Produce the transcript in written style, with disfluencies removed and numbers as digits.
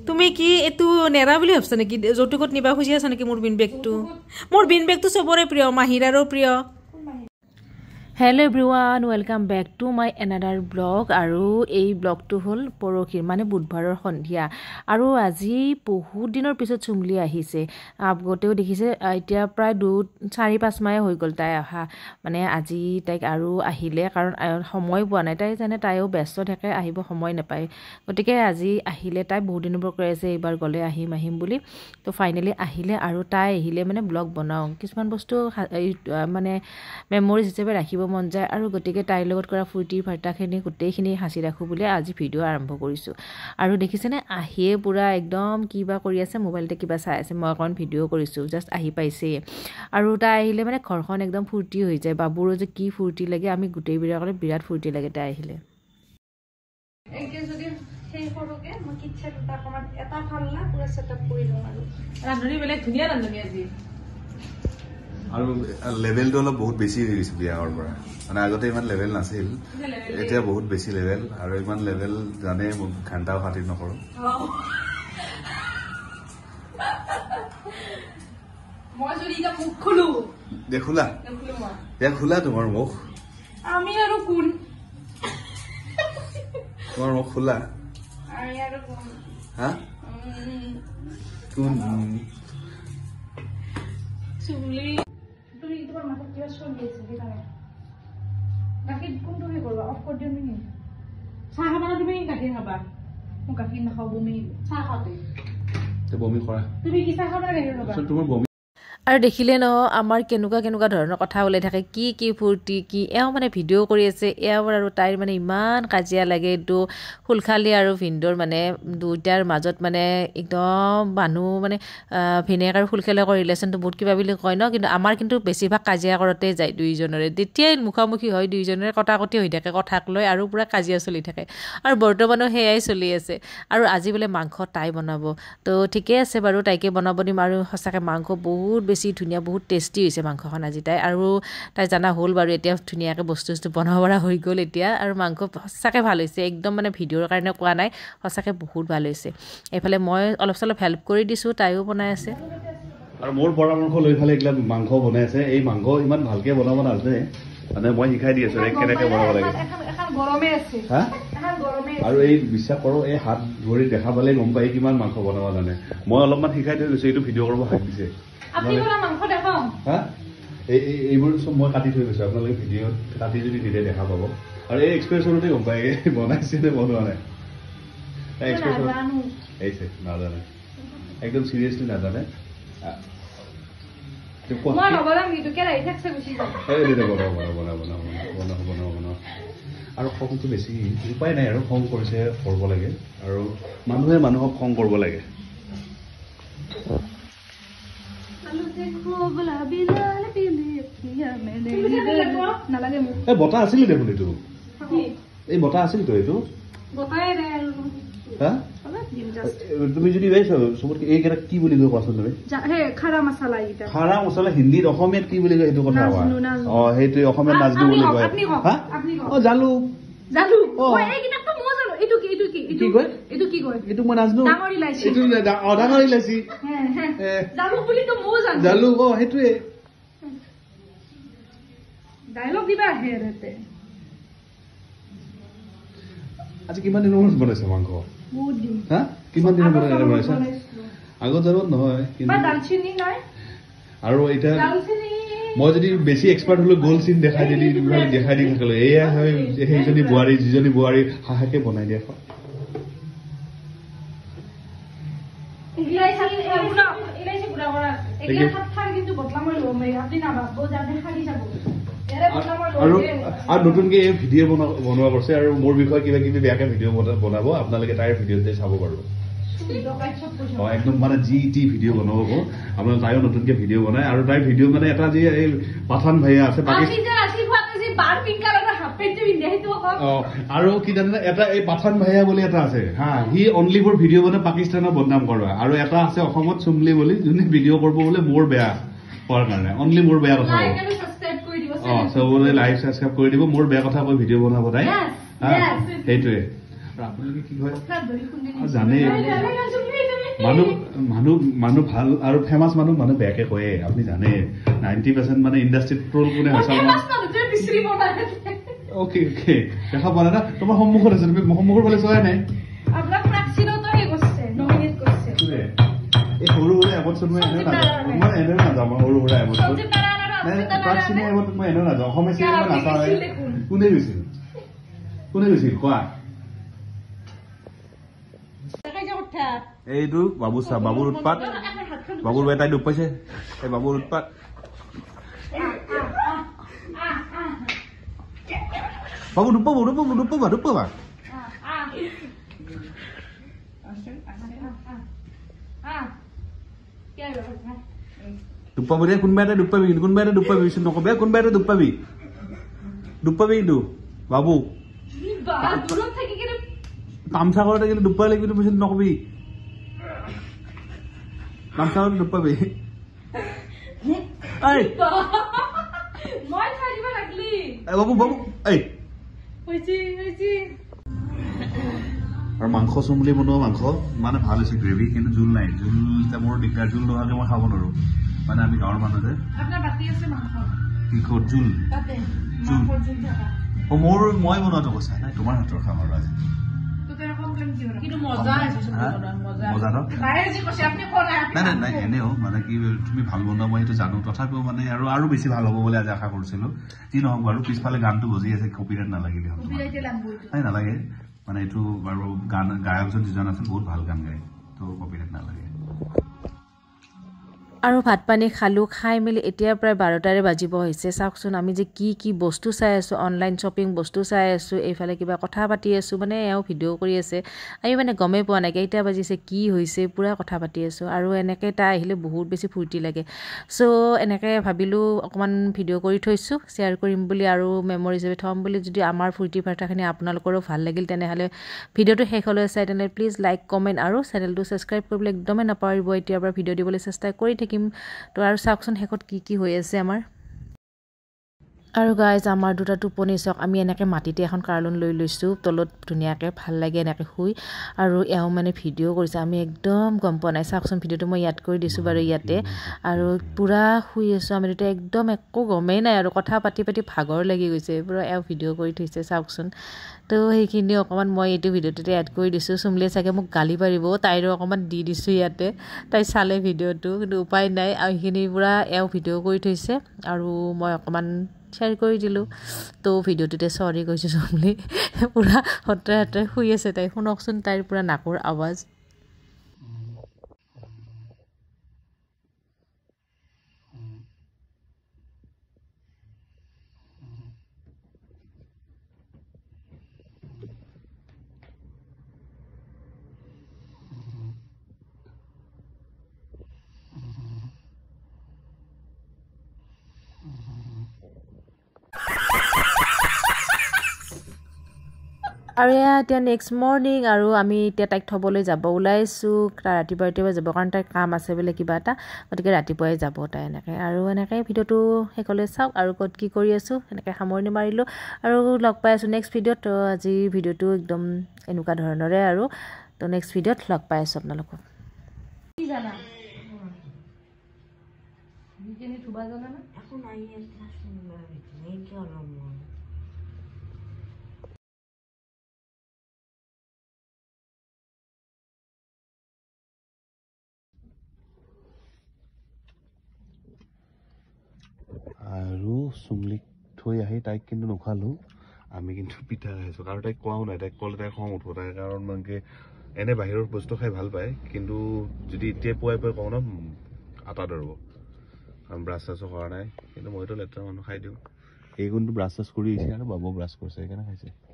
তুমি কি এটো নেৰা বুলি ভাবছা নেকি যৌতুকত নিবা খুজি আছা নেকি মোৰ বিন বেগটো সবৰে প্ৰিয় মাহিৰাৰো প্ৰিয় Hello everyone, welcome back to my another vlog আৰু এই ব্লগটো হল পৰখীৰ মানে বুধবাৰৰ সন্ধিয়া আৰু আজি বহুত দিনৰ পিছত চুমলি আহিছে আপগতেও দেখিছে এতিয়া প্ৰায় 4-5 মাহ হৈ গল তাই আহা মানে আজি তাইক আৰু আহিলে কাৰণ সময় পোৱা নাই তাই জানে তাইও ব্যস্ত থাকে আহিব সময় নাপায় গতিকে আজি আহিলে তাই বহুত দিনৰ পৰা কৈ আছে এইবাৰ গলে আহিম বুলি তো ফাইনালি আহিলে আৰু তাই আহিলে মানে ব্লগ বনাও কিছুমান বস্তু মানে মেমৰিজ হিচাপে ৰাখিব মন যায় আৰু গতিকে তাইৰ লগত কৰা ফুৰ্তি ফাৰ্তাখিনি গোটেইখিনি হাসি ৰাখো বুলি আজি ভিডিও আৰম্ভ কৰিছো আৰু দেখিছেনে আহিয়ে পুৰা একদম কিবা কৰি আছে মোবাইলতে কিবা চাই আছে মই অকন ভিডিও কৰিছো জাস্ট আহি পাইছে আৰু তাই আহিলে মানে ঘৰখন একদম ফুৰ্তি হৈ যায় বাবুৰো যে কি ফুৰ্তি লাগে আমি গোটেই বিৰাকলে বিৰাট ফুৰ্তি লাগে তাই আহিলে একে যদি সেই ফটোকে মই কিচ্ছা দুটা কমান এটা ফালনা পুৰা সেটআপ কৰি লওঁ আৰু ৰান্ধনি বেলেগ ধুনীয়া ৰান্ধনি আজি আৰু লেভেলটো অলপ বহুত বেছি হৈ গৈছে বিয়াৰ পৰা মানে আগতে ইমান লেভেল নাছিল এতিয়া বহুত বেছি লেভেল আৰু ইমান লেভেল জানে মোক ঘণ্টাও খাতিৰ নকৰো মই যদি এটা মুখ খুলো দেখুলা দেখুলা তোমাৰ মুখ আমি আৰু কোন তোমাৰ মুখ খোলা আমি আৰু কোন হা কোন চুলি তুমি তোমাৰ মাথা কি আসল দিয়েছে এখানে গাখীৰ কোনটো হে কৰবা অফ কৰি দিও নেকি চাহ খাবা না তুমি গাখীৰ খাবা মই গাখীৰ নাখাও বমি চাহ খাতে তে বমি কৰা তুমি কি চাহ খাবা গাখীৰ খাবা তোমাৰ বমি আৰু দেখিলে ন আমাৰ কেনেকুৱা ধৰণৰ কথা ওলাই থাকে কি ফুৰ্তি কি এও মানে ভিডিও কৰি আছে এও আৰু তাইৰ মানে ইমান কাজিয়া লাগে এইটো ফুলখালি আৰু ভিন্দৰ মানে দুইটাৰ মাজত মানে একদম মানুহ মানে ভিনেক আৰু ফুলখালি ৰিলেশ্যনটো বহুত কিবা বুলি কয় ন কিন্তু আমাৰ কিন্তু বেছিভাগ কাজিয়া কৰতে যায় দুইজনৰে তেতিয়াই মুখামুখি হয় দুইজনৰে কটাকটি হৈ থাকে কথাক লৈ আৰু পুৰা কাজিয়া চলি থাকে আৰু বৰ্তমানো সেয়াই চলি আছে আৰু আজি বোলে মাংস তাই বনাব তো ঠিকে আছে বাৰু তাইকে বনাব দিম আৰু সঁচাকে মাংস বহুত বেছি ধুনীয়া বহুত টেষ্টি হৈছে মাংসখন আজি তাই আৰু তাই জানা হ'ল বাৰু এতিয়া ধুনীয়াকৈ বস্তু বনাব পৰা হৈ গ'ল এতিয়া আৰু মাংস সঁচাকৈ ভাল হৈছে একদম মানে ভিডিঅ'ৰ কাৰণে কোৱা নাই সঁচাকৈ বহুত ভাল হৈছে এইফালে মই অলপ চলপ হেল্প কৰি দিছোঁ তাইও বনাই আছে আৰু মোৰ পৰামৰ্শ লৈ ফালে এইবিলাক মাংস বনাই আছে এই মাংস ইমান ভালকে বনাব নাজানে মানে মই শিকাই দি আছো কেনেকৈ বনাব লাগে এখন গৰমে আছে হা এখন গৰমে আৰু এই বিশ্বাস কৰো এই হাত ভৰি দেখা পালে গম পাই কিমান মাংস বনাব জানে মই অলপমান শিকাই থৈ গৈছো এইটো ভিডিঅ' কৰিব ভাবিছে আপনি বলা মাংস দেখাও হা এইবোৰ চব মই কাটি থৈ গৈছো আপোনালোকে ভিডিঅ'ত কাটি যদি দিলে দেখা পাব আৰু এই এক্সপ্ৰেছনতে গম পায় বনাইছে নে বনোৱা নাই এক্সপ্ৰেছন এইছে নাজানে একদম চিৰিয়াছলি নাজানে মই নবলাম কিন্তু কেলাই থাকছে গুছি যাও বনাও আৰু খংটো বেছি উপায় নাই আৰু খং কৰিছে কৰিব লাগে আৰু মানুহে মানুহক খং কৰিব লাগে বতা আছিল দেখোন এইটো এই বতা আছিল তো এইটো তুমি যদি চবতকে এইকেইটা কি বুলি কয় কোৱাচোন তুমি খাৰা মছলা হিন্দীত অসমীয়াত কি বুলি কয় সেইটো কথা অ সেইটো অসমীয়াত নাজনো বুলি কয় অ জালুক এইটো মই নাজনো ডাঙৰ ইলাচি জালুক অ সেইটোৱে ডাইলগ দিবা হেৰেতে আজি কিমান দিনৰ মূৰত বনাইছে মাংস বহুত দিন হা কিমান দিনৰ মূৰত বনাইছে আগত জানো নহয় কিন্তু দালচিনি নাই আৰু এটা মই যদি বেছি এক্সপাৰ্ট হলো গোল চিন দেখাই দি থাকিলো এয়া হয় সেইজনী বোৱাৰী যিজনী বোৱাৰী হাহাকে বনাই দিয়া আৰু নতুনকে এই ভিডিঅ' বনোৱা কৰিছে আৰু মোৰ বিষয়ে কিবা কিবি বেয়াকে ভিডিঅ' বনাব আপোনালোকে তাইৰ ভিডিঅ'তে চাব পাৰিব একদম মানে যি টি ভিডিঅ' বনাব আপোনাৰ তাইও নতুনকে ভিডিঅ' বনায় আৰু তাইৰ ভিডিঅ' মানে এটা যি এই পাঠান ভাইয়া আছে আৰু কি জানে এটা এই পাঠান ভাইয়া বুলি এটা আছে হা সি অনলি ফৰ ভিডিঅ' বনাই পাকিস্তানৰ বদনাম কৰা আৰু এটা আছে অসমত চুমলি বুলি যোনে ভিডিঅ' কৰিব বোলে মোৰ বেয়া হোৱাৰ কাৰণে অনলি মোৰ বেয়া কথা চবৰে লাইক সাবস্ক্ৰাইব কৰি দিব মোৰ বেয়া কথা কৈ ভিডিঅ' বনাব তাই সেইটোৱে আপোনালোকে কি হয় জানে মানুহ ভাল আৰু ফেমাছ মানুহ বেয়াকে কয়ে আপুনি জানে 90% মানে ইণ্ডাষ্ট্ৰীত ট্ৰল কোনে হয় অকে অকে দেখা পোৱা নাই না তোমাৰ সন্মুখত আছে তুমি সন্মুখৰ ফালে চোৱাই নাই এই সৰু সুৰা এপত মই এনেও নাযাওঁ মই সৰু সুৰা এপত মই এনেও নাযাওঁ অসমীয়া চিনেমা নাচাওঁ কোনে গৈছিল কোৱা এইটো বাবু চা বাবুৰ উৎপাত বাবুৰ বেটাই দুখ পাইছে এই বাবুৰ উৎপাত বাবু দুপাবা দুপাবি দে কোনোবা এটা দুখ পাবি নকবি কোনোবা এটা দুখ পাবি কিন্তু বাবু তামচা কৰোঁতে কিন্তু দুখ পালে কিন্তু পিছত নকবি তামচা কৰোঁতে দুখ পাবি বাবু এই আৰু মাংস চুম বুলি বনোৱা মাংস মানে ভাল হৈছে গ্ৰেভি কিন্তু জোল নাই জোল এতিয়া মোৰ দিগদাৰ জোল নোহোৱাকে মই খাব নোৱাৰো মানে আমি গাঁৱৰ মানুহ যে কি ক'ত জোল মোৰ মই বনোৱাটো কৈছা নাই তোমাৰ হাতৰ খাম আৰু আজি নাই এনেও মানে কি তুমি ভাল বনোৱা মই সেইটো জানো তথাপিও মানে আৰু বেছি ভাল হ'ব বুলি আজি আশা কৰিছিলো যি নহওক বাৰু পিছফালে গানটো বজি আছে কপিৰাইট নালাগিলে নালাগে মানে এইটো বাৰু গান গায়কজন যিজন আছিল বহুত ভাল গান গায় তো কপিৰাইট নালাগে আৰু ভাত পানী খালোঁ খাই মেলি এতিয়া প্ৰায় 12টাৰে বাজিব হৈছে চাওকচোন আমি যে কি বস্তু চাই আছোঁ অনলাইন শ্বপিং বস্তু চাই আছোঁ এইফালে কিবা কথা পাতি আছোঁ মানে এওঁ ভিডিঅ' কৰি আছে আমি মানে গমেই পোৱা নাই কেইটা বাজিছে কি হৈছে পূৰা কথা পাতি আছোঁ আৰু এনেকৈ তাই আহিলে বহুত বেছি ফূৰ্তি লাগে চ' এনেকৈ ভাবিলোঁ অকণমান ভিডিঅ' কৰি থৈছোঁ শ্বেয়াৰ কৰিম বুলি আৰু মেমৰি হিচাপে থ'ম বুলি যদি আমাৰ ফূৰ্তি ফাৰ্তাখিনি আপোনালোকৰো ভাল লাগিল তেনেহ'লে ভিডিঅ'টো শেষলৈ চাই তেনেহ'লে প্লিজ লাইক কমেণ্ট আৰু চেনেলটো ছাবস্ক্ৰাইব কৰিবলৈ একদমেই নাপাহৰিব এতিয়াৰ পৰা ভিডিঅ' দিবলৈ চেষ্টা কৰি থাকিম তো আৰু চাওকচোন শেষত কি হৈ আছে আমাৰ আৰু গাইজ আমাৰ দুটা টোপনি চাওক আমি এনেকৈ মাটিতে এখন কাৰ্লন লৈ লৈছোঁ তলত ধুনীয়াকৈ ভাল লাগে এনেকৈ শুই আৰু এওঁ মানে ভিডিঅ' কৰিছে আমি একদম গম পোৱা নাই চাওকচোন ভিডিঅ'টো মই ইয়াত কৰি দিছোঁ বাৰু ইয়াতে আৰু পূৰা শুই আছোঁ আমি দুটা একদম একো গমেই নাই আৰু কথা পাতি ভাগৰ লাগি গৈছে পূৰা এওঁ ভিডিঅ' কৰি থৈছে চাওকচোন তো সেইখিনি অকণমান মই এইটো ভিডিঅ'টোতে এড কৰি দিছোঁ চুমলিয়ে চাগে মোক গালি পাৰিব তাইৰো অকণমান দি দিছোঁ ইয়াতে তাই চালে ভিডিঅ'টো কিন্তু উপায় নাই আৰু সেইখিনি পূৰা এওঁ ভিডিঅ' কৰি থৈছে আৰু মই অকণমান শ্বেয়াৰ কৰি দিলোঁ তো ভিডিঅ'টোতে চৰি কৈছোঁ চুমলি পূৰা হতে শুই আছে তাই শুনকচোন তাইৰ পূৰা নাকৰ আৱাজ আৰু এতিয়া নেক্সট মৰ্ণিং আৰু আমি এতিয়া তাইক থ'বলৈ যাব ওলাইছোঁ ৰাতিপুৱা যাব কাৰণ তাইৰ কাম আছে বোলে কিবা এটা গতিকে ৰাতিপুৱাই যাব তাই এনেকৈ ভিডিঅ'টো শেষলৈ চাওক আৰু ক'ত কি কৰি আছোঁ এনেকৈ সামৰণি মাৰিলোঁ আৰু লগ পাই আছোঁ নেক্সট ভিডিঅ'ত তো আজি ভিডিঅ'টো একদম এনেকুৱা ধৰণৰে আৰু তো নেক্সট ভিডিঅ'ত লগ পাই আছোঁ আপোনালোকক আৰু চুমলিক থৈ আহি তাইক কিন্তু নোখোৱালোঁ আমি কিন্তু পিঠা খাইছোঁ আৰু তাইক কোৱাও নাই তাইক ক'লে তাই খং উঠিব তাই কাৰণ মানে এনে বাহিৰৰ বস্তু খাই ভাল পায় কিন্তু যদি এতিয়া পুৱাই কওঁ ন আটা ধৰিব কাৰণ ব্ৰাছ চাছো কৰা নাই কিন্তু মইতো লেতেৰা মানুহ খাই দিওঁ এই কিন্তু ব্ৰাছ চাছ কৰি আহিছে আৰু বাবু ব্ৰাছ কৰিছে সেইকাৰণে খাইছে